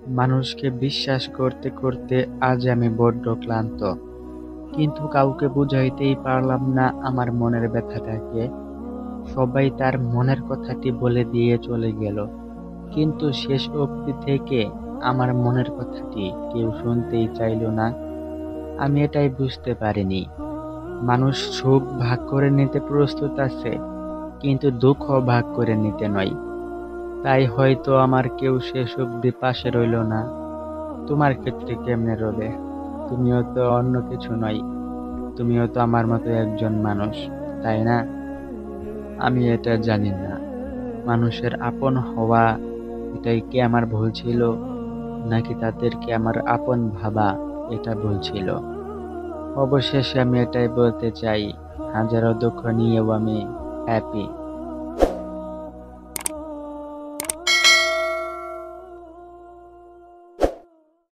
মানুষকে বিশ্বাস করতে করতে আজ আমি বড্ড ক্লান্ত, কিন্তু কাউকে বুঝাইতেই পারলাম না আমার মনের ব্যথাটাকে। সবাই তার মনের কথাটি বলে দিয়ে চলে গেল, কিন্তু শেষ অবধি থেকে আমার মনের কথাটি কেউ শুনতেই চাইল না। আমি এটাই বুঝতে পারিনি, মানুষ সুখ ভাগ করে নিতে প্রস্তুত আছে, কিন্তু দুঃখ ভাগ করে নিতে নয়। তাই হয়তো আমার কেউ শেষ অবধি পাশে রইল না। তোমার ক্ষেত্রে কেমনে রবে? তুমিও তো অন্য কিছু নয়, তুমিও তো আমার মতো একজন মানুষ, তাই না? আমি এটা জানি না, মানুষের আপন হওয়া এটাই কি আমার ভুল ছিল, নাকি তাদেরকে আমার আপন ভাবা এটা ভুল ছিল। অবশেষে আমি এটাই বলতে চাই, হাজারো দুঃখ নিয়েও আমি হ্যাপি।